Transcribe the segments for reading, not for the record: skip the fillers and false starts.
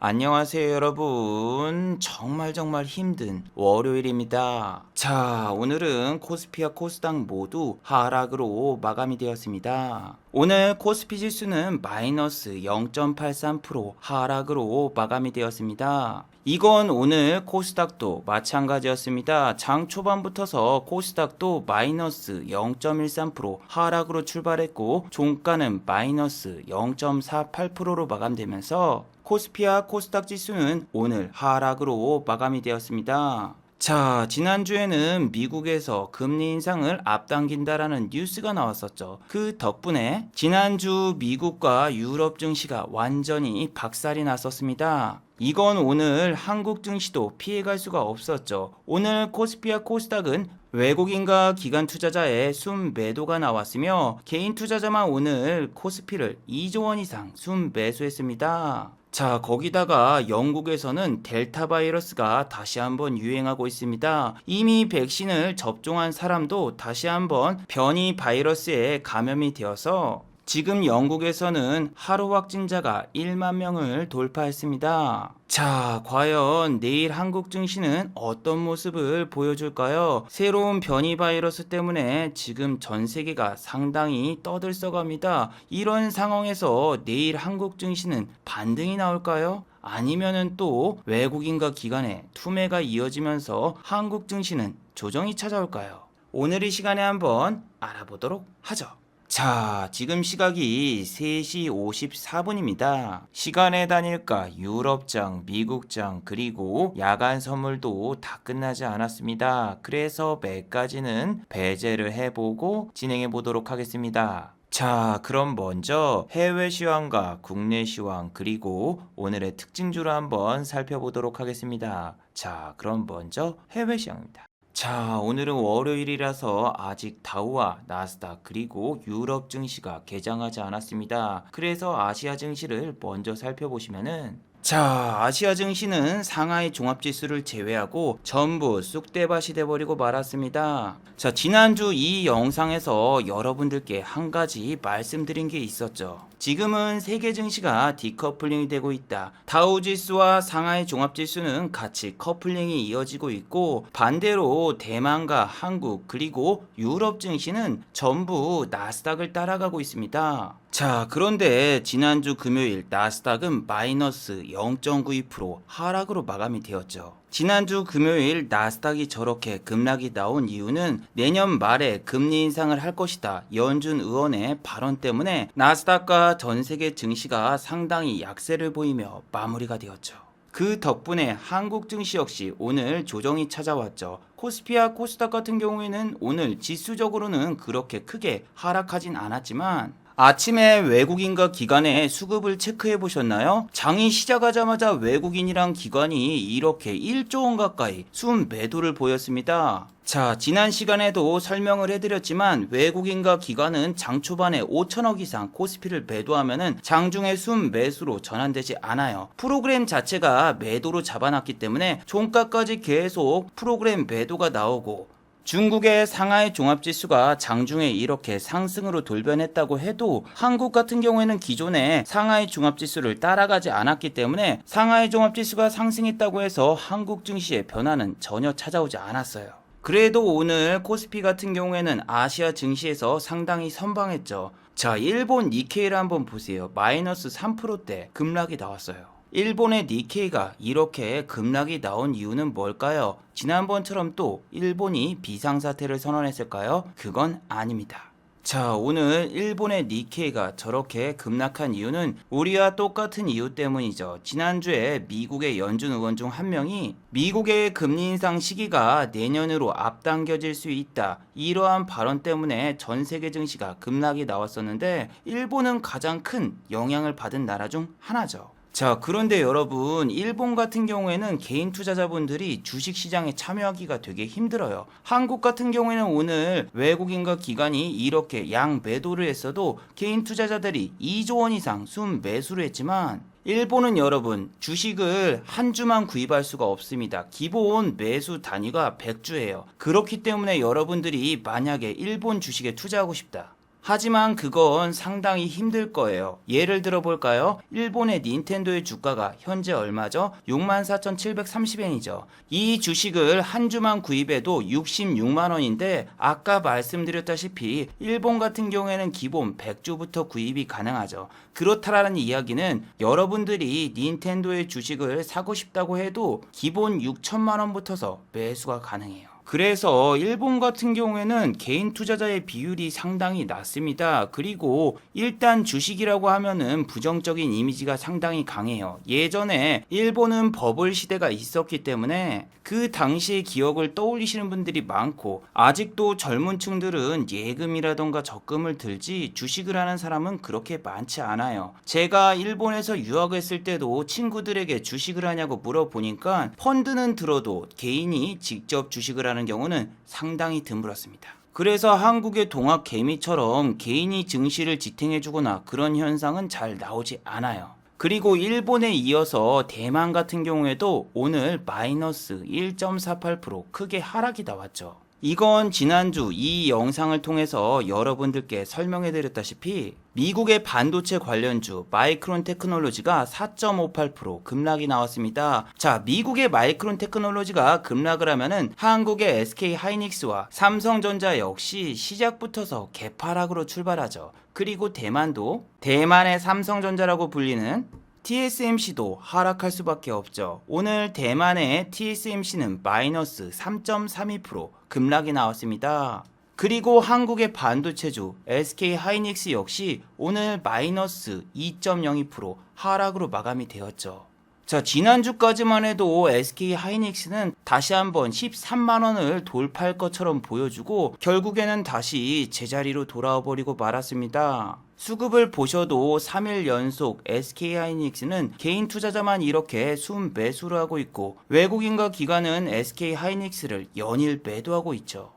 안녕하세요, 여러분. 정말 힘든 월요일입니다. 자, 오늘은 코스피와 코스닥 모두 하락으로 마감이 되었습니다. 오늘 코스피 지수는 마이너스 0.83% 하락으로 마감이 되었습니다. 이건 오늘 코스닥도 마찬가지였습니다. 장 초반부터서 코스닥도 마이너스 0.13% 하락으로 출발했고 종가는 마이너스 0.48%로 마감되면서 코스피와 코스닥 지수는 오늘 하락으로 마감이 되었습니다. 자, 지난주에는 미국에서 금리 인상을 앞당긴다라는 뉴스가 나왔었죠. 그 덕분에 지난주 미국과 유럽 증시가 완전히 박살이 났었습니다. 이건 오늘 한국 증시도 피해갈 수가 없었죠. 오늘 코스피와 코스닥은 외국인과 기관 투자자의 순매도가 나왔으며 개인 투자자만 오늘 코스피를 2조 원 이상 순매수했습니다. 자, 거기다가 영국에서는 델타 바이러스가 다시 한번 유행하고 있습니다. 이미 백신을 접종한 사람도 다시 한번 변이 바이러스에 감염이 되어서 지금 영국에서는 하루 확진자가 1만 명을 돌파했습니다. 자, 과연 내일 한국 증시는 어떤 모습을 보여줄까요? 새로운 변이 바이러스 때문에 지금 전 세계가 상당히 떠들썩합니다. 이런 상황에서 내일 한국 증시는 반등이 나올까요? 아니면은 또 외국인과 기관의 투매가 이어지면서 한국 증시는 조정이 찾아올까요? 오늘 이 시간에 한번 알아보도록 하죠. 자, 지금 시각이 3시 54분입니다. 시간의 단일가 유럽장, 미국장, 그리고 야간 선물도 다 끝나지 않았습니다. 그래서 매까지는 배제를 해보고 진행해 보도록 하겠습니다. 자, 그럼 먼저 해외 시황과 국내 시황 그리고 오늘의 특징주를 한번 살펴보도록 하겠습니다. 자, 그럼 먼저 해외 시황입니다. 자, 오늘은 월요일이라서 아직 다우와 나스닥 그리고 유럽 증시가 개장하지 않았습니다. 그래서 아시아 증시를 먼저 살펴보시면은 자, 아시아 증시는 상하이 종합지수를 제외하고 전부 쑥대밭이 돼버리고 말았습니다. 자, 지난주 이 영상에서 여러분들께 한 가지 말씀드린 게 있었죠. 지금은 세계 증시가 디커플링이 되고 있다. 다우지수와 상하이 종합지수는 같이 커플링이 이어지고 있고 반대로 대만과 한국 그리고 유럽 증시는 전부 나스닥을 따라가고 있습니다. 자, 그런데 지난주 금요일 나스닥은 마이너스 0.92% 하락으로 마감이 되었죠. 지난주 금요일 나스닥이 저렇게 급락이 나온 이유는 내년 말에 금리 인상을 할 것이다. 연준 의원의 발언 때문에 나스닥과 전 세계 증시가 상당히 약세를 보이며 마무리가 되었죠. 그 덕분에 한국 증시 역시 오늘 조정이 찾아왔죠. 코스피와 코스닥 같은 경우에는 오늘 지수적으로는 그렇게 크게 하락하진 않았지만 아침에 외국인과 기관의 수급을 체크해 보셨나요? 장이 시작하자마자 외국인이랑 기관이 이렇게 1조 원 가까이 순매도를 보였습니다. 자, 지난 시간에도 설명을 해드렸지만 외국인과 기관은 장 초반에 5천억 이상 코스피를 매도하면은 장중에 순매수로 전환되지 않아요. 프로그램 자체가 매도로 잡아놨기 때문에 종가까지 계속 프로그램 매도가 나오고 중국의 상하이 종합지수가 장중에 이렇게 상승으로 돌변했다고 해도 한국 같은 경우에는 기존에 상하이 종합지수를 따라가지 않았기 때문에 상하이 종합지수가 상승했다고 해서 한국 증시의 변화는 전혀 찾아오지 않았어요. 그래도 오늘 코스피 같은 경우에는 아시아 증시에서 상당히 선방했죠. 자, 일본 니케이를 한번 보세요. 마이너스 3%대 급락이 나왔어요. 일본의 니케이가 이렇게 급락이 나온 이유는 뭘까요? 지난번처럼 또 일본이 비상사태를 선언했을까요? 그건 아닙니다. 자, 오늘 일본의 니케이가 저렇게 급락한 이유는 우리와 똑같은 이유 때문이죠. 지난주에 미국의 연준 의원 중 한 명이 미국의 금리 인상 시기가 내년으로 앞당겨질 수 있다. 이러한 발언 때문에 전 세계 증시가 급락이 나왔었는데 일본은 가장 큰 영향을 받은 나라 중 하나죠. 자, 그런데 여러분, 일본 같은 경우에는 개인 투자자분들이 주식시장에 참여하기가 되게 힘들어요. 한국 같은 경우에는 오늘 외국인과 기관이 이렇게 양매도를 했어도 개인 투자자들이 2조 원 이상 순매수를 했지만 일본은 여러분 주식을 한 주만 구입할 수가 없습니다. 기본 매수 단위가 100주예요. 그렇기 때문에 여러분들이 만약에 일본 주식에 투자하고 싶다 하지만 그건 상당히 힘들 거예요. 예를 들어 볼까요? 일본의 닌텐도의 주가가 현재 얼마죠? 64,730엔이죠. 이 주식을 한 주만 구입해도 66만원인데 아까 말씀드렸다시피 일본 같은 경우에는 기본 100주부터 구입이 가능하죠. 그렇다라는 이야기는 여러분들이 닌텐도의 주식을 사고 싶다고 해도 기본 6천만원부터서 매수가 가능해요. 그래서 일본 같은 경우에는 개인 투자자의 비율이 상당히 낮습니다. 그리고 일단 주식이라고 하면은 부정적인 이미지가 상당히 강해요. 예전에 일본은 버블 시대가 있었기 때문에 그 당시의 기억을 떠올리시는 분들이 많고, 아직도 젊은 층들은 예금이라던가 적금을 들지 주식을 하는 사람은 그렇게 많지 않아요. 제가 일본에서 유학했을 때도 친구들에게 주식을 하냐고 물어보니까 펀드는 들어도 개인이 직접 주식을 하는 경우는 상당히 드물었습니다. 그래서 한국의 동학 개미처럼 개인이 증시를 지탱해주거나 그런 현상은 잘 나오지 않아요. 그리고 일본에 이어서 대만 같은 경우에도 오늘 마이너스 1.48% 크게 하락이 나왔죠. 이건 지난주 이 영상을 통해서 여러분들께 설명해 드렸다시피 미국의 반도체 관련주 마이크론 테크놀로지가 4.58% 급락이 나왔습니다. 자, 미국의 마이크론 테크놀로지가 급락을 하면은 한국의 SK 하이닉스와 삼성전자 역시 시작부터서 개파락으로 출발하죠. 그리고 대만도 대만의 삼성전자라고 불리는 TSMC도 하락할 수밖에 없죠. 오늘 대만의 TSMC는 마이너스 3.32% 급락이 나왔습니다. 그리고 한국의 반도체주 SK 하이닉스 역시 오늘 마이너스 2.02% 하락으로 마감이 되었죠. 자, 지난주까지만 해도 SK 하이닉스는 다시 한번 13만원을 돌파할 것처럼 보여주고 결국에는 다시 제자리로 돌아와 버리고 말았습니다. 수급을 보셔도 3일 연속 SK 하이닉스는 개인 투자자만 이렇게 순매수를 하고 있고 외국인과 기관은 SK 하이닉스를 연일 매도하고 있죠.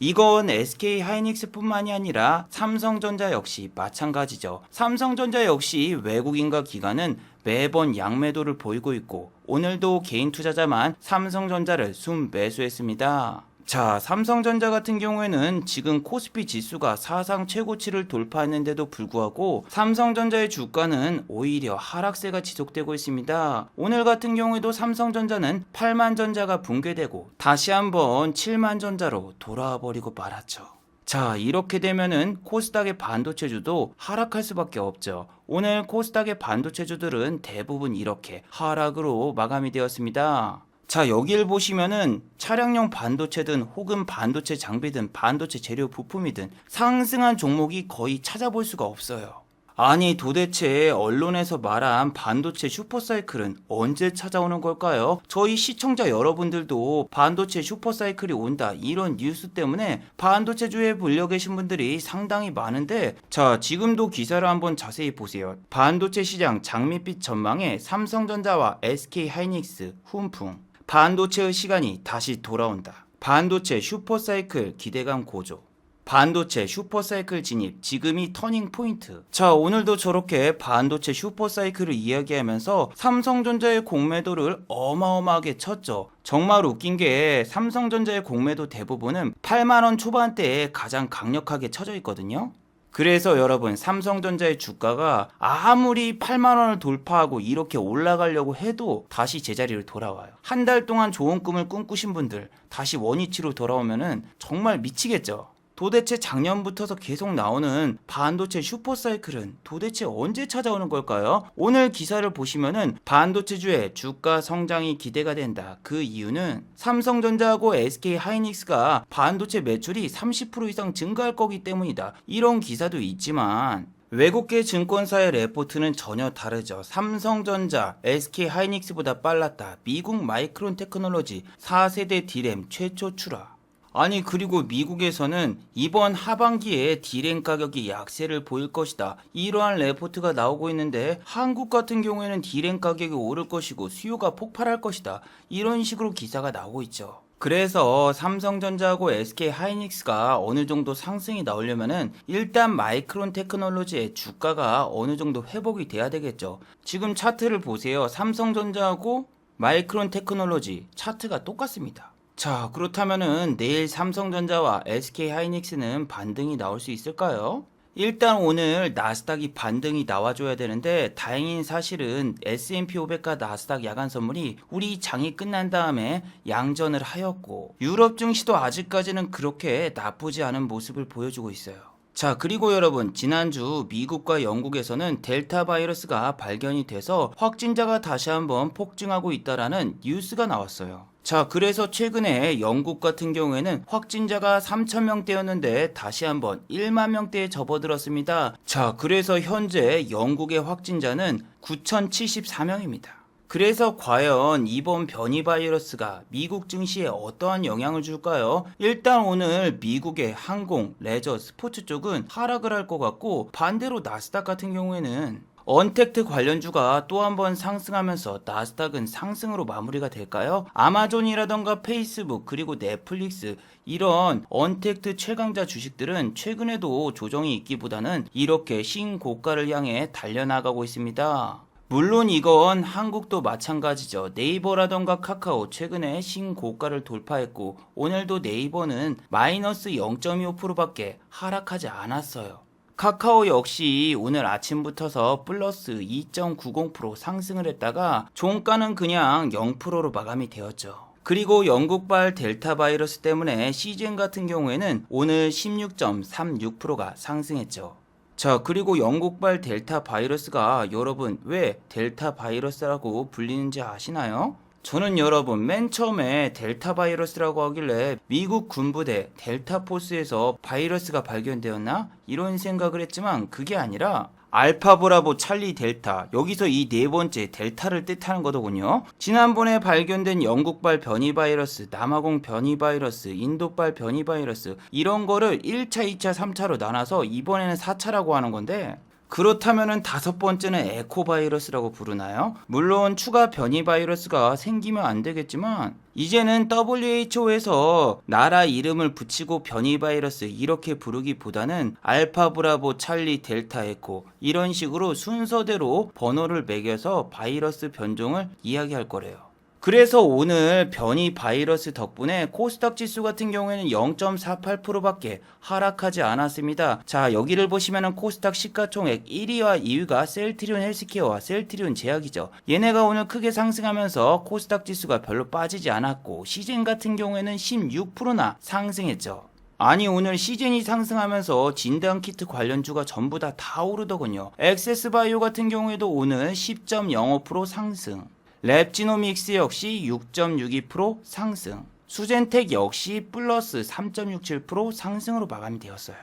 이건 SK 하이닉스뿐만이 아니라 삼성전자 역시 마찬가지죠. 삼성전자 역시 외국인과 기관은 매번 양매도를 보이고 있고 오늘도 개인 투자자만 삼성전자를 순매수했습니다. 자, 삼성전자 같은 경우에는 지금 코스피 지수가 사상 최고치를 돌파했는데도 불구하고 삼성전자의 주가는 오히려 하락세가 지속되고 있습니다. 오늘 같은 경우에도 삼성전자는 8만 전자가 붕괴되고 다시 한번 7만 전자로 돌아와 버리고 말았죠. 자, 이렇게 되면은 코스닥의 반도체주도 하락할 수밖에 없죠. 오늘 코스닥의 반도체주들은 대부분 이렇게 하락으로 마감이 되었습니다. 자, 여기를 보시면은 차량용 반도체든 혹은 반도체 장비든 반도체 재료 부품이든 상승한 종목이 거의 찾아볼 수가 없어요. 아니, 도대체 언론에서 말한 반도체 슈퍼사이클은 언제 찾아오는 걸까요? 저희 시청자 여러분들도 반도체 슈퍼사이클이 온다 이런 뉴스 때문에 반도체주에 물려 계신 분들이 상당히 많은데, 자, 지금도 기사를 한번 자세히 보세요. 반도체 시장 장밋빛 전망에 삼성전자와 SK 하이닉스 훈풍, 반도체의 시간이 다시 돌아온다. 반도체 슈퍼사이클 기대감 고조. 반도체 슈퍼사이클 진입, 지금이 터닝 포인트. 자, 오늘도 저렇게 반도체 슈퍼사이클을 이야기하면서 삼성전자의 공매도를 어마어마하게 쳤죠. 정말 웃긴 게 삼성전자의 공매도 대부분은 8만원 초반대에 가장 강력하게 쳐져 있거든요. 그래서 여러분, 삼성전자의 주가가 아무리 8만원을 돌파하고 이렇게 올라가려고 해도 다시 제자리로 돌아와요. 한 달 동안 좋은 꿈을 꿈꾸신 분들 다시 원위치로 돌아오면은 정말 미치겠죠. 도대체 작년부터서 계속 나오는 반도체 슈퍼사이클은 도대체 언제 찾아오는 걸까요? 오늘 기사를 보시면은 반도체주의 주가 성장이 기대가 된다. 그 이유는 삼성전자하고 SK 하이닉스가 반도체 매출이 30% 이상 증가할 거기 때문이다. 이런 기사도 있지만 외국계 증권사의 레포트는 전혀 다르죠. 삼성전자, SK 하이닉스보다 빨랐다. 미국 마이크론 테크놀로지 4세대 디램 최초 출하. 아니, 그리고 미국에서는 이번 하반기에 디램 가격이 약세를 보일 것이다. 이러한 레포트가 나오고 있는데 한국 같은 경우에는 디램 가격이 오를 것이고 수요가 폭발할 것이다. 이런 식으로 기사가 나오고 있죠. 그래서 삼성전자하고 SK 하이닉스가 어느 정도 상승이 나오려면은 일단 마이크론 테크놀로지의 주가가 어느 정도 회복이 돼야 되겠죠. 지금 차트를 보세요. 삼성전자하고 마이크론 테크놀로지 차트가 똑같습니다. 자, 그렇다면은 내일 삼성전자와 SK 하이닉스는 반등이 나올 수 있을까요? 일단 오늘 나스닥이 반등이 나와줘야 되는데 다행인 사실은 S&P 500과 나스닥 야간 선물이 우리 장이 끝난 다음에 양전을 하였고 유럽 증시도 아직까지는 그렇게 나쁘지 않은 모습을 보여주고 있어요. 자, 그리고 여러분, 지난주 미국과 영국에서는 델타 바이러스가 발견이 돼서 확진자가 다시 한번 폭증하고 있다라는 뉴스가 나왔어요. 자, 그래서 최근에 영국 같은 경우에는 확진자가 3,000명대였는데 다시 한번 1만 명대에 접어들었습니다. 자, 그래서 현재 영국의 확진자는 9,074명입니다. 그래서 과연 이번 변이 바이러스가 미국 증시에 어떠한 영향을 줄까요? 일단 오늘 미국의 항공, 레저, 스포츠 쪽은 하락을 할 것 같고 반대로 나스닥 같은 경우에는 언택트 관련주가 또 한 번 상승하면서 나스닥은 상승으로 마무리가 될까요? 아마존이라던가 페이스북 그리고 넷플릭스 이런 언택트 최강자 주식들은 최근에도 조정이 있기보다는 이렇게 신고가를 향해 달려나가고 있습니다. 물론 이건 한국도 마찬가지죠. 네이버라던가 카카오 최근에 신고가를 돌파했고 오늘도 네이버는 마이너스 0.25%밖에 하락하지 않았어요. 카카오 역시 오늘 아침부터서 플러스 2.90% 상승을 했다가 종가는 그냥 0%로 마감이 되었죠. 그리고 영국발 델타 바이러스 때문에 CGN 같은 경우에는 오늘 16.36%가 상승했죠. 자, 그리고 영국발 델타 바이러스가 여러분 왜 델타 바이러스라고 불리는지 아시나요? 저는 여러분 맨 처음에 델타 바이러스라고 하길래 미국 군부대 델타 포스에서 바이러스가 발견되었나? 이런 생각을 했지만 그게 아니라 알파 브라보 찰리 델타 여기서 이 네 번째 델타를 뜻하는 거더군요. 지난번에 발견된 영국발 변이 바이러스, 남아공 변이 바이러스, 인도발 변이 바이러스 이런 거를 1차, 2차, 3차로 나눠서 이번에는 4차라고 하는 건데 그렇다면은 다섯 번째는 에코 바이러스라고 부르나요? 물론 추가 변이 바이러스가 생기면 안 되겠지만 이제는 WHO에서 나라 이름을 붙이고 변이 바이러스 이렇게 부르기보다는 알파 브라보 찰리 델타 에코 이런 식으로 순서대로 번호를 매겨서 바이러스 변종을 이야기할 거래요. 그래서 오늘 변이 바이러스 덕분에 코스닥 지수 같은 경우에는 0.48%밖에 하락하지 않았습니다. 자, 여기를 보시면은 코스닥 시가총액 1위와 2위가 셀트리온 헬스케어와 셀트리온 제약이죠. 얘네가 오늘 크게 상승하면서 코스닥 지수가 별로 빠지지 않았고 시젠 같은 경우에는 16%나 상승했죠. 아니 오늘 시즌이 상승하면서 진단키트 관련주가 전부 다 오르더군요. 엑세스바이오 같은 경우에도 오늘 10.05% 상승, 랩지노믹스 역시 6.62% 상승, 수젠텍 역시 플러스 3.67% 상승으로 마감이 되었어요.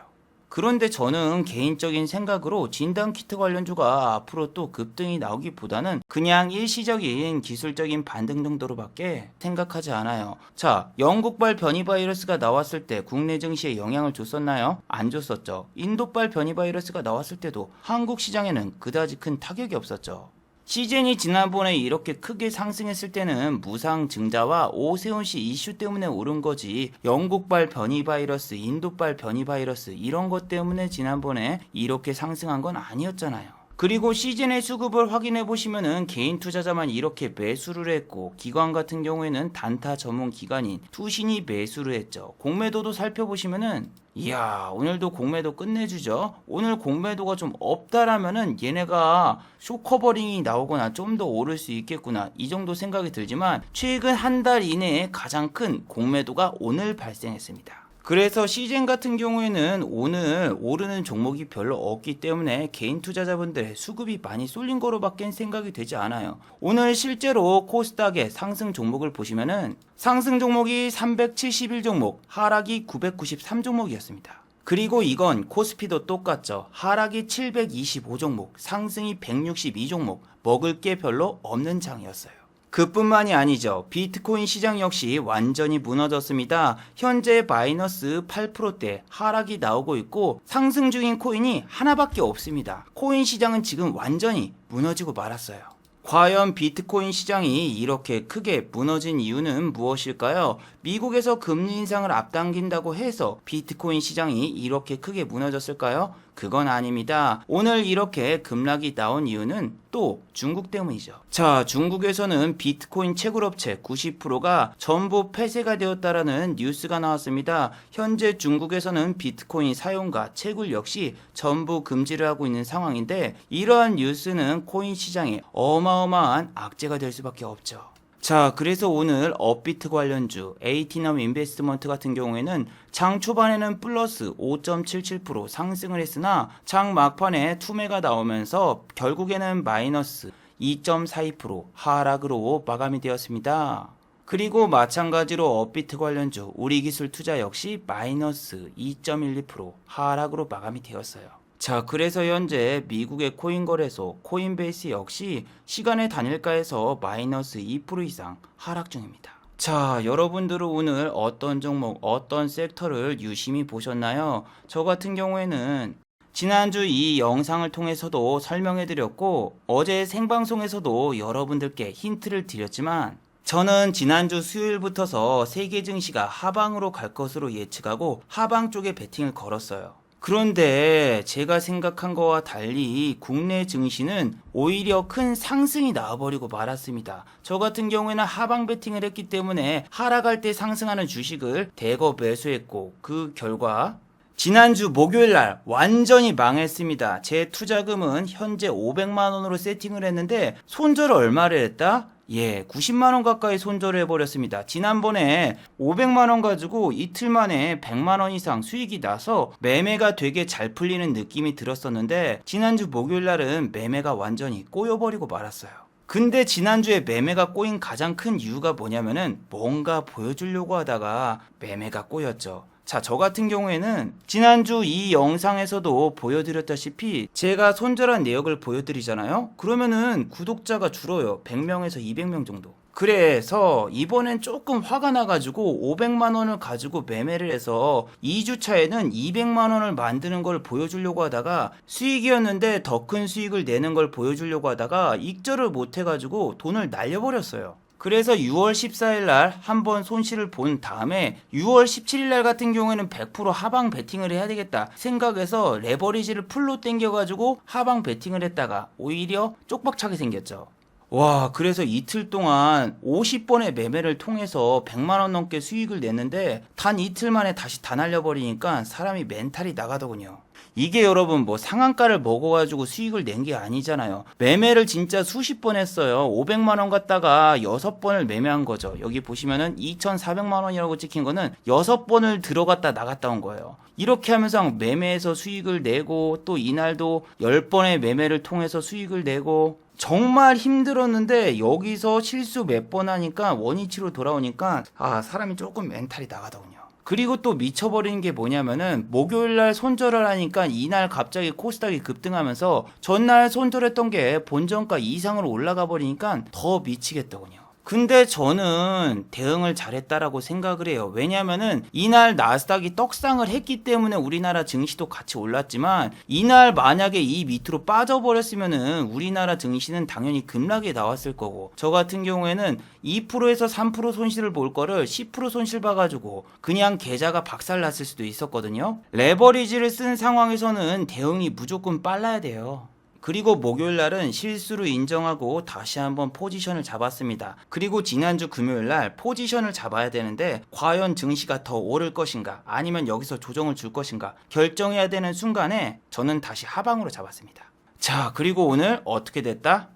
그런데 저는 개인적인 생각으로 진단키트 관련주가 앞으로 또 급등이 나오기보다는 그냥 일시적인 기술적인 반등 정도로밖에 생각하지 않아요. 자, 영국발 변이 바이러스가 나왔을 때 국내 증시에 영향을 줬었나요? 안 줬었죠. 인도발 변이 바이러스가 나왔을 때도 한국 시장에는 그다지 큰 타격이 없었죠. 시젠이 지난번에 이렇게 크게 상승했을 때는 무상 증자와 오세훈 씨 이슈 때문에 오른 거지 영국발 변이 바이러스, 인도발 변이 바이러스 이런 것 때문에 지난번에 이렇게 상승한 건 아니었잖아요. 그리고 시즌의 수급을 확인해 보시면은 개인 투자자만 이렇게 매수를 했고 기관 같은 경우에는 단타 전문 기관인 투신이 매수를 했죠. 공매도도 살펴보시면은 이야 오늘도 공매도 끝내주죠. 오늘 공매도가 좀 없다라면은 얘네가 쇼커버링이 나오거나 좀 더 오를 수 있겠구나 이 정도 생각이 들지만 최근 한 달 이내에 가장 큰 공매도가 오늘 발생했습니다. 그래서 시즌 같은 경우에는 오늘 오르는 종목이 별로 없기 때문에 개인 투자자분들의 수급이 많이 쏠린 거로밖에 생각이 되지 않아요. 오늘 실제로 코스닥의 상승 종목을 보시면은 상승 종목이 371 종목, 하락이 993 종목이었습니다. 그리고 이건 코스피도 똑같죠. 하락이 725 종목, 상승이 162 종목, 먹을 게 별로 없는 장이었어요. 그뿐만이 아니죠. 비트코인 시장 역시 완전히 무너졌습니다. 현재 마이너스 8%대 하락이 나오고 있고 상승 중인 코인이 하나밖에 없습니다. 코인 시장은 지금 완전히 무너지고 말았어요. 과연 비트코인 시장이 이렇게 크게 무너진 이유는 무엇일까요? 미국에서 금리 인상을 앞당긴다고 해서 비트코인 시장이 이렇게 크게 무너졌을까요? 그건 아닙니다. 오늘 이렇게 급락이 나온 이유는 또 중국 때문이죠. 자, 중국에서는 비트코인 채굴업체 90%가 전부 폐쇄가 되었다라는 뉴스가 나왔습니다. 현재 중국에서는 비트코인 사용과 채굴 역시 전부 금지를 하고 있는 상황인데, 이러한 뉴스는 코인 시장에 어마어마한 악재가 될 수밖에 없죠. 자, 그래서 오늘 업비트 관련주 에이티넘 인베스트먼트 같은 경우에는 장 초반에는 플러스 5.77% 상승을 했으나 장 막판에 투매가 나오면서 결국에는 마이너스 2.42% 하락으로 마감이 되었습니다. 그리고 마찬가지로 업비트 관련주 우리기술투자 역시 마이너스 2.12% 하락으로 마감이 되었어요. 자, 그래서 현재 미국의 코인 거래소 코인베이스 역시 시간의 단일가에서 마이너스 2% 이상 하락 중입니다. 자, 여러분들은 오늘 어떤 종목, 어떤 섹터를 유심히 보셨나요? 저 같은 경우에는 지난주 이 영상을 통해서도 설명해 드렸고, 어제 생방송에서도 여러분들께 힌트를 드렸지만, 저는 지난주 수요일부터서 세계 증시가 하방으로 갈 것으로 예측하고 하방 쪽에 베팅을 걸었어요. 그런데 제가 생각한 거와 달리 국내 증시는 오히려 큰 상승이 나와버리고 말았습니다. 저 같은 경우에는 하방 베팅을 했기 때문에 하락할 때 상승하는 주식을 대거 매수했고, 그 결과 지난주 목요일날 완전히 망했습니다. 제 투자금은 현재 500만원으로 세팅을 했는데 손절을 얼마를 했다? 90만원 가까이 손절을 해버렸습니다. 지난번에 500만원 가지고 이틀 만에 100만원 이상 수익이 나서 매매가 되게 잘 풀리는 느낌이 들었었는데, 지난주 목요일날은 매매가 완전히 꼬여버리고 말았어요. 근데 지난주에 매매가 꼬인 가장 큰 이유가 뭐냐면은 뭔가 보여주려고 하다가 매매가 꼬였죠. 자, 저 같은 경우에는 지난주 이 영상에서도 보여드렸다시피 제가 손절한 내역을 보여드리잖아요. 그러면은 구독자가 줄어요. 100명에서 200명 정도. 그래서 이번엔 조금 화가 나가지고 500만원을 가지고 매매를 해서 2주차에는 200만원을 만드는 걸 보여주려고 하다가 수익이었는데 더 큰 수익을 내는 걸 보여주려고 하다가 익절을 못해가지고 돈을 날려버렸어요. 그래서 6월 14일 날 한번 손실을 본 다음에 6월 17일 날 같은 경우에는 100% 하방 베팅을 해야 되겠다 생각해서 레버리지를 풀로 땡겨가지고 하방 베팅을 했다가 오히려 쪽박차게 생겼죠. 와, 그래서 이틀 동안 50번의 매매를 통해서 100만원 넘게 수익을 냈는데 단 이틀 만에 다시 다 날려버리니까 사람이 멘탈이 나가더군요. 이게 여러분 뭐 상한가를 먹어가지고 수익을 낸 게 아니잖아요. 매매를 진짜 수십 번 했어요. 500만원 갖다가 6번을 매매한 거죠. 여기 보시면은 2,400만원이라고 찍힌 거는 6번을 들어갔다 나갔다 온 거예요. 이렇게 하면서 매매해서 수익을 내고 또 이날도 10번의 매매를 통해서 수익을 내고 정말 힘들었는데 여기서 실수 몇 번 하니까 원위치로 돌아오니까 사람이 조금 멘탈이 나가더군요. 그리고 또 미쳐버리는 게 뭐냐면은 목요일날 손절을 하니까 이날 갑자기 코스닥이 급등하면서 전날 손절했던 게 본전가 이상으로 올라가 버리니까 더 미치겠더군요. 근데 저는 대응을 잘했다라고 생각을 해요. 왜냐면은 이날 나스닥이 떡상을 했기 때문에 우리나라 증시도 같이 올랐지만, 이날 만약에 이 밑으로 빠져버렸으면은 우리나라 증시는 당연히 급락이 나왔을 거고, 저 같은 경우에는 2%에서 3% 손실을 볼 거를 10% 손실 봐가지고 그냥 계좌가 박살났을 수도 있었거든요. 레버리지를 쓴 상황에서는 대응이 무조건 빨라야 돼요. 그리고 목요일날은 실수를 인정하고 다시 한번 포지션을 잡았습니다. 그리고 지난주 금요일날 포지션을 잡아야 되는데 과연 증시가 더 오를 것인가 아니면 여기서 조정을 줄 것인가 결정해야 되는 순간에 저는 다시 하방으로 잡았습니다. 자, 그리고 오늘 어떻게 됐다?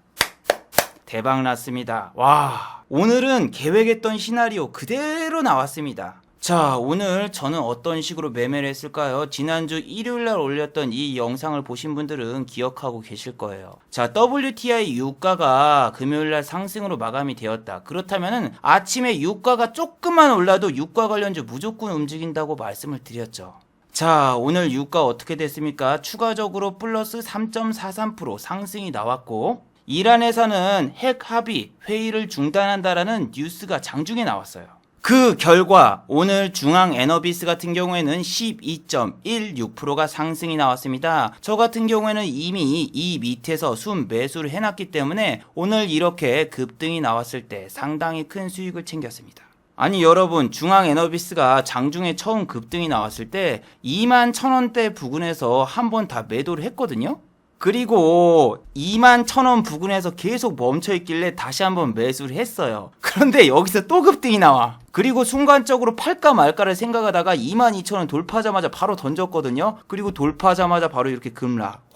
대박 났습니다. 와, 오늘은 계획했던 시나리오 그대로 나왔습니다. 자, 오늘 저는 어떤 식으로 매매를 했을까요? 지난주 일요일날 올렸던 이 영상을 보신 분들은 기억하고 계실 거예요. 자, WTI 유가가 금요일날 상승으로 마감이 되었다. 그렇다면은 아침에 유가가 조금만 올라도 유가 관련주 무조건 움직인다고 말씀을 드렸죠. 자, 오늘 유가 어떻게 됐습니까? 추가적으로 플러스 3.43% 상승이 나왔고, 이란에서는 핵 합의 회의를 중단한다라는 뉴스가 장중에 나왔어요. 그 결과 오늘 중앙에너비스 같은 경우에는 12.16%가 상승이 나왔습니다. 저 같은 경우에는 이미 이 밑에서 순 매수를 해놨기 때문에 오늘 이렇게 급등이 나왔을 때 상당히 큰 수익을 챙겼습니다. 아니 여러분, 중앙에너비스가 장중에 처음 급등이 나왔을 때 21,000원대 부근에서 한 번 다 매도를 했거든요. 그리고 21,000원 부근에서 계속 멈춰있길래 다시 한번 매수를 했어요. 그런데 여기서 또 급등이 나와. 그리고 순간적으로 팔까 말까를 생각하다가 22,000원 돌파하자마자 바로 던졌거든요. 그리고 돌파하자마자 바로 이렇게 급락.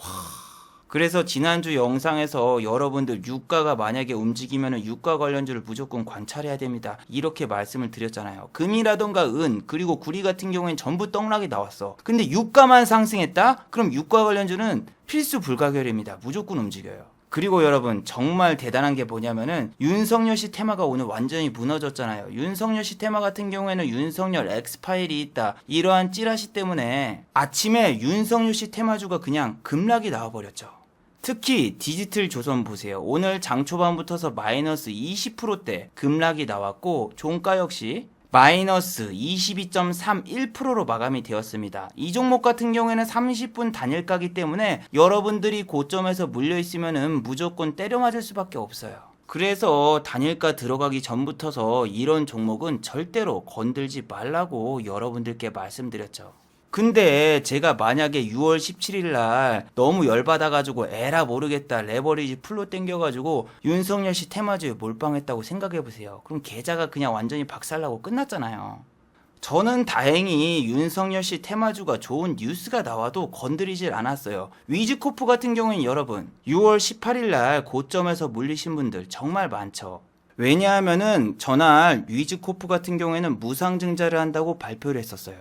그래서 지난주 영상에서 여러분들 유가가 만약에 움직이면 유가 관련주를 무조건 관찰해야 됩니다. 이렇게 말씀을 드렸잖아요. 금이라던가 은, 그리고 구리 같은 경우엔 전부 떡락이 나왔어. 근데 유가만 상승했다? 그럼 유가 관련주는 필수 불가결입니다. 무조건 움직여요. 그리고 여러분, 정말 대단한 게 뭐냐면은 윤석열 씨 테마가 오늘 완전히 무너졌잖아요. 윤석열 씨 테마 같은 경우에는 윤석열 엑스파일이 있다, 이러한 찌라시 때문에 아침에 윤석열 씨 테마주가 그냥 급락이 나와버렸죠. 특히 디지털 조선 보세요. 오늘 장 초반부터서 마이너스 20%대 급락이 나왔고 종가 역시 마이너스 22.31%로 마감이 되었습니다. 이 종목 같은 경우에는 30분 단일가기 때문에 여러분들이 고점에서 물려있으면 무조건 때려 맞을 수밖에 없어요. 그래서 단일가 들어가기 전부터서 이런 종목은 절대로 건들지 말라고 여러분들께 말씀드렸죠. 근데 제가 만약에 6월 17일 날 너무 열받아가지고 에라 모르겠다 레버리지 풀로 땡겨가지고 윤석열 씨 테마주에 몰빵했다고 생각해보세요. 그럼 계좌가 그냥 완전히 박살나고 끝났잖아요. 저는 다행히 윤석열 씨 테마주가 좋은 뉴스가 나와도 건드리질 않았어요. 위즈코프 같은 경우는 여러분 6월 18일 날 고점에서 물리신 분들 정말 많죠. 왜냐하면은 전날 위즈코프 같은 경우에는 무상증자를 한다고 발표를 했었어요.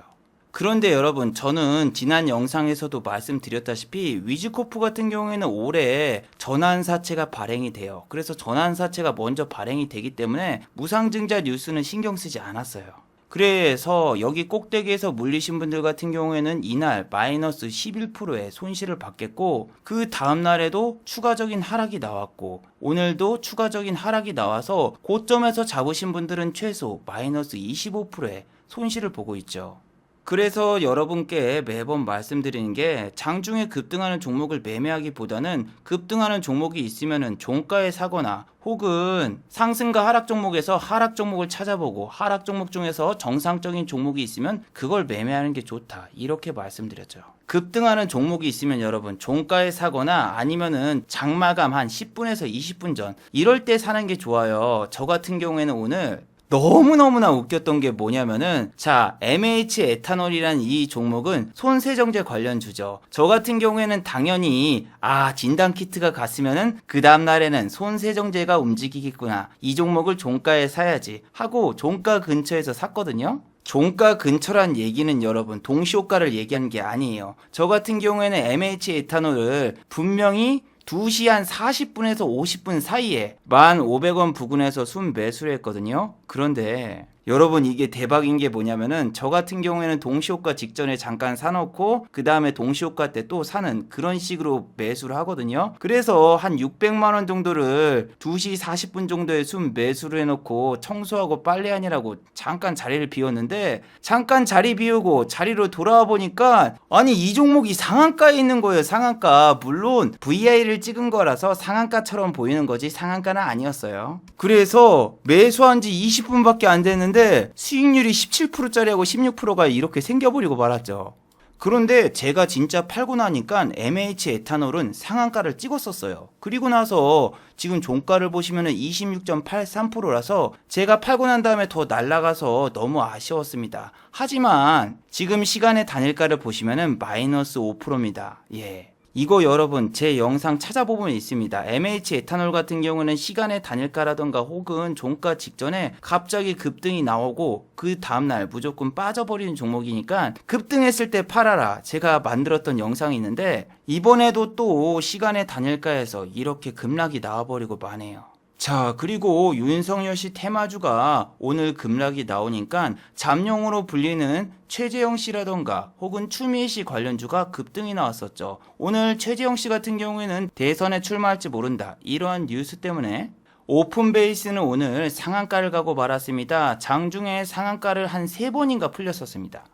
그런데 여러분, 저는 지난 영상에서도 말씀드렸다시피 위즈코프 같은 경우에는 올해 전환사채가 발행이 돼요. 그래서 전환사채가 먼저 발행이 되기 때문에 무상증자 뉴스는 신경 쓰지 않았어요. 그래서 여기 꼭대기에서 물리신 분들 같은 경우에는 이날 마이너스 11%의 손실을 받겠고, 그 다음날에도 추가적인 하락이 나왔고 오늘도 추가적인 하락이 나와서 고점에서 잡으신 분들은 최소 마이너스 25%의 손실을 보고 있죠. 그래서 여러분께 매번 말씀드리는 게 장중에 급등하는 종목을 매매하기보다는 급등하는 종목이 있으면은 종가에 사거나 혹은 상승과 하락 종목에서 하락 종목을 찾아보고 하락 종목 중에서 정상적인 종목이 있으면 그걸 매매하는 게 좋다, 이렇게 말씀드렸죠. 급등하는 종목이 있으면 여러분 종가에 사거나 아니면은 장마감 한 10분에서 20분 전 이럴 때 사는 게 좋아요. 저 같은 경우에는 오늘 너무너무나 웃겼던 게 뭐냐면은, 자, MH 에탄올이란 이 종목은 손세정제 관련주죠. 저 같은 경우에는 당연히 진단키트가 갔으면은 그 다음날에는 손세정제가 움직이겠구나, 이 종목을 종가에 사야지 하고 종가 근처에서 샀거든요. 종가 근처란 얘기는 여러분 동시효과를 얘기하는 게 아니에요. 저 같은 경우에는 MH 에탄올을 분명히 2시 한 40분에서 50분 사이에 1,500원 부근에서 순매수를 했거든요. 그런데 여러분 이게 대박인 게 뭐냐면은, 저 같은 경우에는 동시효과 직전에 잠깐 사놓고 그 다음에 동시효과 때 또 사는 그런 식으로 매수를 하거든요. 그래서 한 600만 원 정도를 2시 40분 정도에 순 매수를 해놓고 청소하고 빨래하느라고 잠깐 자리를 비웠는데, 잠깐 자리 비우고 자리로 돌아와 보니까 아니 이 종목이 상한가에 있는 거예요. 상한가. 물론 VI를 찍은 거라서 상한가처럼 보이는 거지 상한가는 아니었어요. 그래서 매수한 지 20분밖에 안 됐는데 수익률이 17%짜리하고 16%가 이렇게 생겨버리고 말았죠. 그런데 제가 진짜 팔고 나니까 MH 에탄올은 상한가를 찍었었어요. 그리고 나서 지금 종가를 보시면은 26.83%라서 제가 팔고 난 다음에 더 날아가서 너무 아쉬웠습니다. 하지만 지금 시간의 단일가를 보시면은 마이너스 5%입니다. 예. 이거 여러분 제 영상 찾아보면 있습니다. MH 에탄올 같은 경우는 시간의 단일가라던가 혹은 종가 직전에 갑자기 급등이 나오고 그 다음날 무조건 빠져버리는 종목이니까 급등했을 때 팔아라, 제가 만들었던 영상이 있는데 이번에도 또 시간의 단일가에서 이렇게 급락이 나와버리고 마네요. 자, 그리고 윤석열 씨 테마주가 오늘 급락이 나오니까 잠룡으로 불리는 최재형 씨라던가 혹은 추미애 씨 관련주가 급등이 나왔었죠. 오늘 최재형 씨 같은 경우에는 대선에 출마할지 모른다, 이러한 뉴스 때문에 오픈베이스는 오늘 상한가를 가고 말았습니다. 장중에 상한가를 한 3번인가 풀렸었습니다.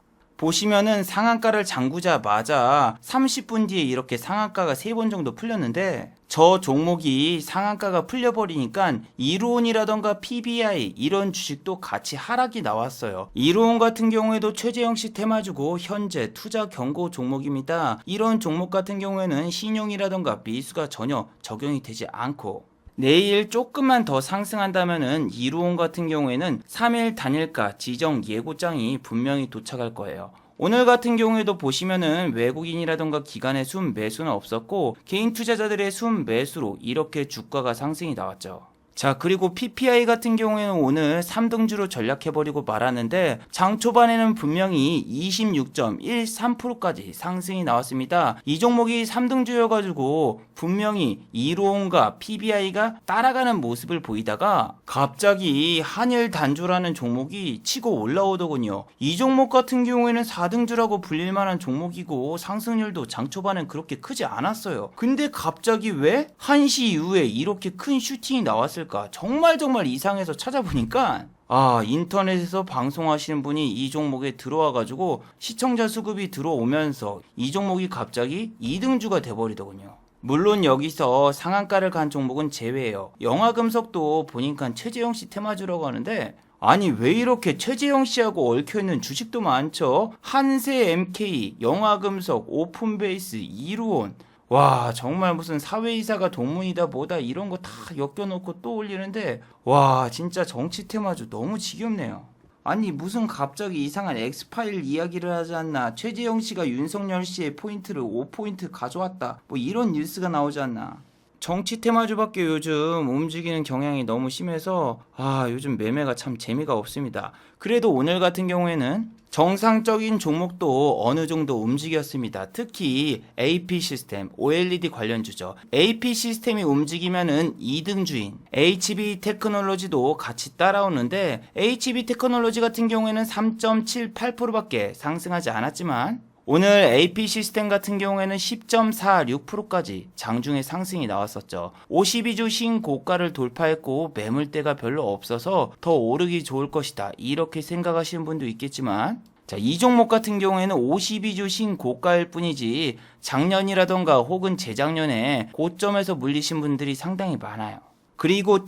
보시면은 상한가를 잠그자마자 30분 뒤에 이렇게 상한가가 3번 정도 풀렸는데 저 종목이 상한가가 풀려버리니까 이로운이라던가 PBI 이런 주식도 같이 하락이 나왔어요. 이로운 같은 경우에도 최재형씨 테마주고 현재 투자 경고 종목입니다. 이런 종목 같은 경우에는 신용이라던가 미수가 전혀 적용이 되지 않고 내일 조금만 더 상승한다면은 이루온 같은 경우에는 3일 단일가 지정 예고장이 분명히 도착할 거예요. 오늘 같은 경우에도 보시면은 외국인이라던가 기관의 순 매수는 없었고 개인 투자자들의 순 매수로 이렇게 주가가 상승이 나왔죠. 자, 그리고 PPI 같은 경우에는 오늘 3등주로 전략해버리고 말았는데 장 초반에는 분명히 26.13%까지 상승이 나왔습니다. 이 종목이 3등주여가지고 분명히 이로온과 PBI가 따라가는 모습을 보이다가 갑자기 한일 단조라는 종목이 치고 올라오더군요. 이 종목 같은 경우에는 4등주라고 불릴만한 종목이고 상승률도 장 초반엔 그렇게 크지 않았어요. 근데 갑자기 왜 1시 이후에 이렇게 큰 슈팅이 나왔을까? 정말 이상해서 찾아보니까 인터넷에서 방송하시는 분이 이 종목에 들어와가지고 시청자 수급이 들어오면서 이 종목이 갑자기 2등주가 돼버리더군요. 물론 여기서 상한가를 간 종목은 제외예요. 영화금속도 보니까 최재형씨 테마주라고 하는데 아니 왜 이렇게 최재형씨하고 얽혀있는 주식도 많죠? 한세 MK, 영화금속, 오픈베이스, 이루온 와 정말 무슨 사회이사가 동문이다 뭐다 이런 거 다 엮여놓고 또 올리는데 와 진짜 정치 테마주 너무 지겹네요. 아니 무슨 갑자기 이상한 엑스파일 이야기를 하지 않나, 최재형 씨가 윤석열 씨의 포인트를 5포인트 가져왔다 뭐 이런 뉴스가 나오지 않나. 정치 테마주밖에 요즘 움직이는 경향이 너무 심해서 요즘 매매가 참 재미가 없습니다. 그래도 오늘 같은 경우에는 정상적인 종목도 어느 정도 움직였습니다. 특히 AP 시스템, OLED 관련주죠. AP 시스템이 움직이면은 2등주인 HB 테크놀로지도 같이 따라오는데 HB 테크놀로지 같은 경우에는 3.78%밖에 상승하지 않았지만 오늘 AP 시스템 같은 경우에는 10.46%까지 장중에 상승이 나왔었죠. 52주 신고가를 돌파했고 매물대가 별로 없어서 더 오르기 좋을 것이다 이렇게 생각하시는 분도 있겠지만 자, 이 종목 같은 경우에는 52주 신고가일 뿐이지 작년이라던가 혹은 재작년에 고점에서 물리신 분들이 상당히 많아요. 그리고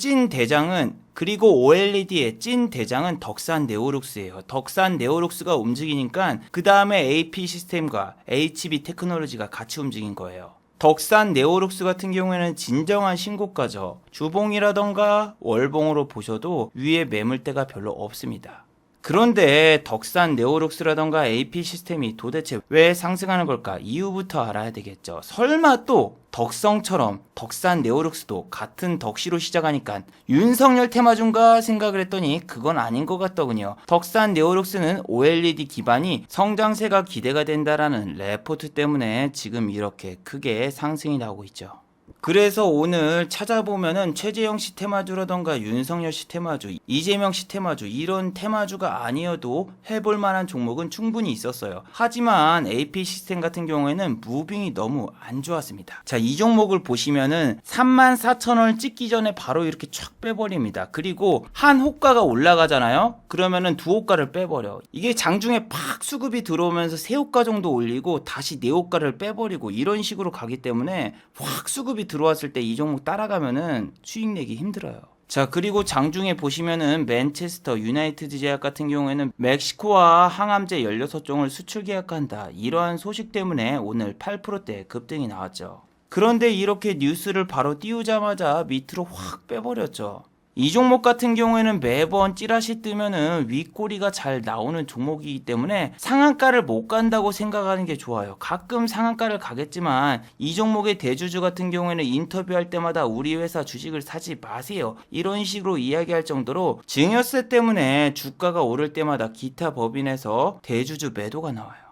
OLED의 찐 대장은 덕산 네오룩스예요. 덕산 네오룩스가 움직이니까 그 다음에 AP 시스템과 HB 테크놀로지가 같이 움직인 거예요. 덕산 네오룩스 같은 경우에는 진정한 신고가죠. 주봉이라던가 월봉으로 보셔도 위에 매물대가 별로 없습니다. 그런데 덕산 네오룩스라던가 AP 시스템이 도대체 왜 상승하는 걸까? 이유부터 알아야 되겠죠. 설마 또 덕성처럼 덕산 네오룩스도 같은 덕시로 시작하니까 윤석열 테마주인가 생각을 했더니 그건 아닌 것 같더군요. 덕산 네오룩스는 OLED 기반이 성장세가 기대가 된다라는 레포트 때문에 지금 이렇게 크게 상승이 나오고 있죠. 그래서 오늘 찾아보면은 최재형 씨 테마주라던가 윤석열 씨 테마주, 이재명 씨 테마주 이런 테마주가 아니어도 해볼 만한 종목은 충분히 있었어요. 하지만 AP 시스템 같은 경우에는 무빙이 너무 안 좋았습니다. 자, 이 종목을 보시면은 34,000원을 찍기 전에 바로 이렇게 촥 빼버립니다. 그리고 한 호가가 올라가잖아요. 그러면은 두 호가를 빼버려. 이게 장중에 팍 수급이 들어오면서 세 호가 정도 올리고 다시 네 호가를 빼버리고 이런 식으로 가기 때문에 확 수급이 들어왔을 때 이 종목 따라가면은 수익 내기 힘들어요. 자, 그리고 장중에 보시면은 맨체스터 유나이티드 제약 같은 경우에는 멕시코와 항암제 16종을 수출 계약한다. 이러한 소식 때문에 오늘 8%대 급등이 나왔죠. 그런데 이렇게 뉴스를 바로 띄우자마자 밑으로 확 빼버렸죠. 이 종목 같은 경우에는 매번 찌라시 뜨면은 윗꼬리가 잘 나오는 종목이기 때문에 상한가를 못 간다고 생각하는 게 좋아요. 가끔 상한가를 가겠지만 이 종목의 대주주 같은 경우에는 인터뷰할 때마다 우리 회사 주식을 사지 마세요 이런 식으로 이야기할 정도로 증여세 때문에 주가가 오를 때마다 기타 법인에서 대주주 매도가 나와요.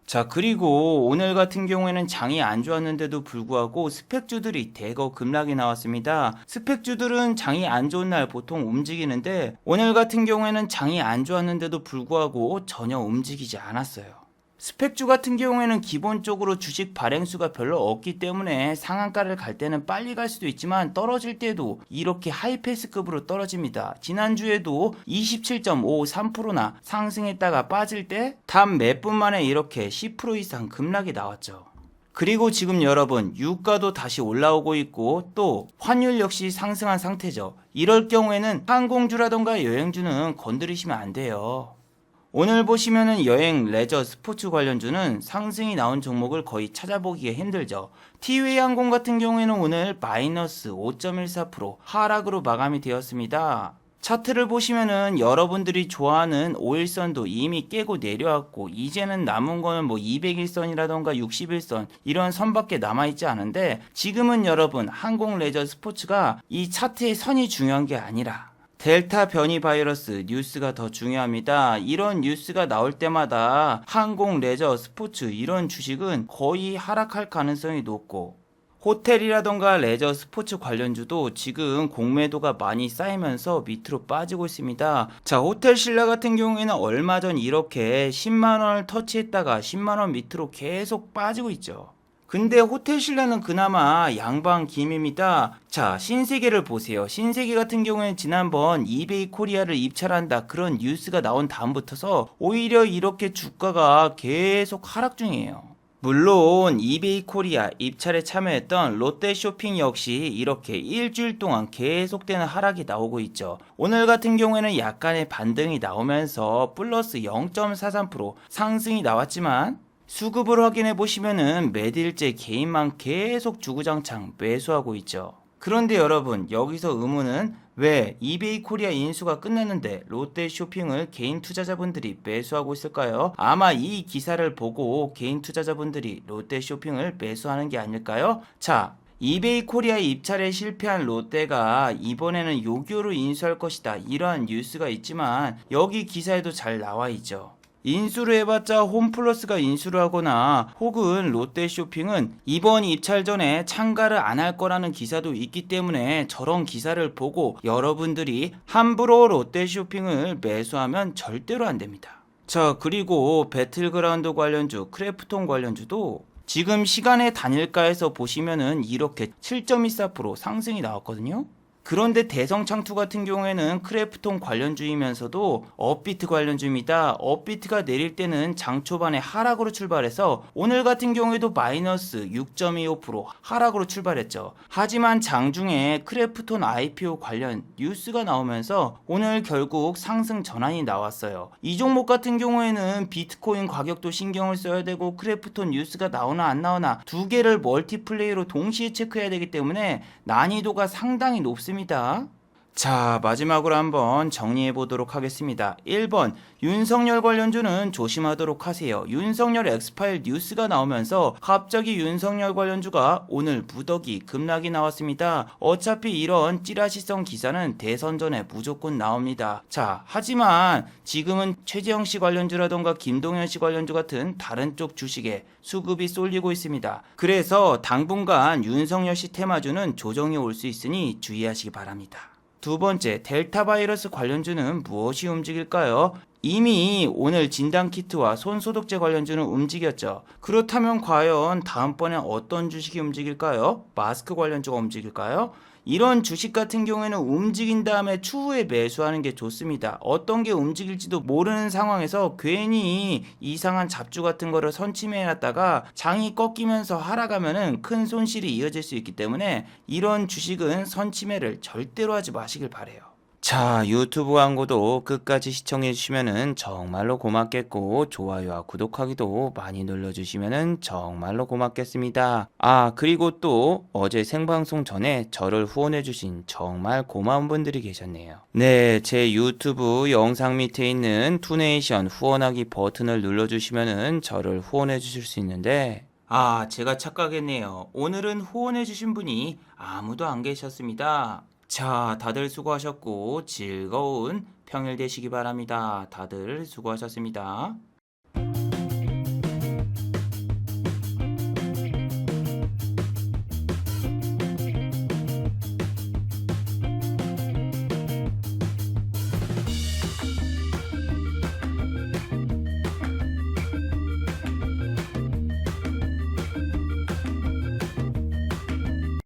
자, 그리고 오늘 같은 경우에는 장이 안 좋았는데도 불구하고 스펙주들이 대거 급락이 나왔습니다. 스펙주들은 장이 안 좋은 날 보통 움직이는데 오늘 같은 경우에는 장이 안 좋았는데도 불구하고 전혀 움직이지 않았어요. 스펙주 같은 경우에는 기본적으로 주식 발행수가 별로 없기 때문에 상한가를 갈 때는 빨리 갈 수도 있지만 떨어질 때도 이렇게 하이패스급으로 떨어집니다. 지난주에도 27.53%나 상승했다가 빠질 때 단 몇 분 만에 이렇게 10% 이상 급락이 나왔죠. 그리고 지금 여러분 유가도 다시 올라오고 있고 또 환율 역시 상승한 상태죠. 이럴 경우에는 항공주라던가 여행주는 건드리시면 안 돼요. 오늘 보시면은 여행, 레저, 스포츠 관련주는 상승이 나온 종목을 거의 찾아보기가 힘들죠. 티웨이 항공 같은 경우에는 오늘 마이너스 5.14% 하락으로 마감이 되었습니다. 차트를 보시면은 여러분들이 좋아하는 5일선도 이미 깨고 내려왔고 이제는 남은 거는 뭐 200일선이라던가 60일선 이런 선밖에 남아있지 않은데 지금은 여러분 항공, 레저, 스포츠가 이 차트의 선이 중요한 게 아니라 델타 변이 바이러스 뉴스가 더 중요합니다. 이런 뉴스가 나올 때마다 항공, 레저, 스포츠 이런 주식은 거의 하락할 가능성이 높고 호텔이라던가 레저, 스포츠 관련주도 지금 공매도가 많이 쌓이면서 밑으로 빠지고 있습니다. 자, 호텔 신라 같은 경우에는 얼마 전 이렇게 10만원을 터치했다가 10만원 밑으로 계속 빠지고 있죠. 근데 호텔 신라는 그나마 양방 김입니다. 자, 신세계를 보세요. 신세계 같은 경우에는 지난번 이베이 코리아를 입찰한다 그런 뉴스가 나온 다음부터서 오히려 이렇게 주가가 계속 하락 중이에요. 물론 이베이 코리아 입찰에 참여했던 롯데쇼핑 역시 이렇게 일주일 동안 계속되는 하락이 나오고 있죠. 오늘 같은 경우에는 약간의 반등이 나오면서 플러스 0.43% 상승이 나왔지만 수급을 확인해 보시면은 매일째 개인만 계속 주구장창 매수하고 있죠. 그런데 여러분 여기서 의문은 왜 이베이 코리아 인수가 끝났는데 롯데쇼핑을 개인 투자자분들이 매수하고 있을까요? 아마 이 기사를 보고 개인 투자자분들이 롯데쇼핑을 매수하는 게 아닐까요? 자, 이베이 코리아 입찰에 실패한 롯데가 이번에는 요기요를 인수할 것이다 이러한 뉴스가 있지만 여기 기사에도 잘 나와 있죠. 인수를 해봤자 홈플러스가 인수를 하거나 혹은 롯데쇼핑은 이번 입찰 전에 참가를 안 할 거라는 기사도 있기 때문에 저런 기사를 보고 여러분들이 함부로 롯데쇼핑을 매수하면 절대로 안 됩니다. 자, 그리고 배틀그라운드 관련주, 크래프톤 관련주도 지금 시간의 단일가에서 보시면은 이렇게 7.24% 상승이 나왔거든요. 그런데 대성창투 같은 경우에는 크래프톤 관련주이면서도 업비트 관련주입니다. 업비트가 내릴 때는 장 초반에 하락으로 출발해서 오늘 같은 경우에도 마이너스 6.25% 하락으로 출발했죠. 하지만 장중에 크래프톤 IPO 관련 뉴스가 나오면서 오늘 결국 상승 전환이 나왔어요. 이 종목 같은 경우에는 비트코인 가격도 신경을 써야 되고 크래프톤 뉴스가 나오나 안 나오나 두 개를 멀티플레이로 동시에 체크해야 되기 때문에 난이도가 상당히 높습니다. 자, 마지막으로 한번 정리해 보도록 하겠습니다. 1번 윤석열 관련주는 조심하도록 하세요. 윤석열 엑스파일 뉴스가 나오면서 갑자기 윤석열 관련주가 오늘 무더기 급락이 나왔습니다. 어차피 이런 찌라시성 기사는 대선 전에 무조건 나옵니다. 자, 하지만 지금은 최재형 씨 관련주라던가 김동연 씨 관련주 같은 다른 쪽 주식에 수급이 쏠리고 있습니다. 그래서 당분간 윤석열 씨 테마주는 조정이 올 수 있으니 주의하시기 바랍니다. 두 번째, 델타 바이러스 관련주는 무엇이 움직일까요? 이미 오늘 진단키트와 손소독제 관련주는 움직였죠. 그렇다면 과연 다음번에 어떤 주식이 움직일까요? 마스크 관련주가 움직일까요? 이런 주식 같은 경우에는 움직인 다음에 추후에 매수하는 게 좋습니다. 어떤 게 움직일지도 모르는 상황에서 괜히 이상한 잡주 같은 거를 선침해 놨다가 장이 꺾이면서 하락하면은 큰 손실이 이어질 수 있기 때문에 이런 주식은 선침해를 절대로 하지 마시길 바래요. 자, 유튜브 광고도 끝까지 시청해주시면 정말로 고맙겠고 좋아요와 구독하기도 많이 눌러주시면 정말로 고맙겠습니다. 아, 그리고 또 어제 생방송 전에 저를 후원해주신 정말 고마운 분들이 계셨네요. 네, 제 유튜브 영상 밑에 있는 투네이션 후원하기 버튼을 눌러주시면 저를 후원해주실 수 있는데 아, 제가 착각했네요. 오늘은 후원해주신 분이 아무도 안 계셨습니다. 자, 다들 수고하셨고 즐거운 평일 되시기 바랍니다. 다들 수고하셨습니다.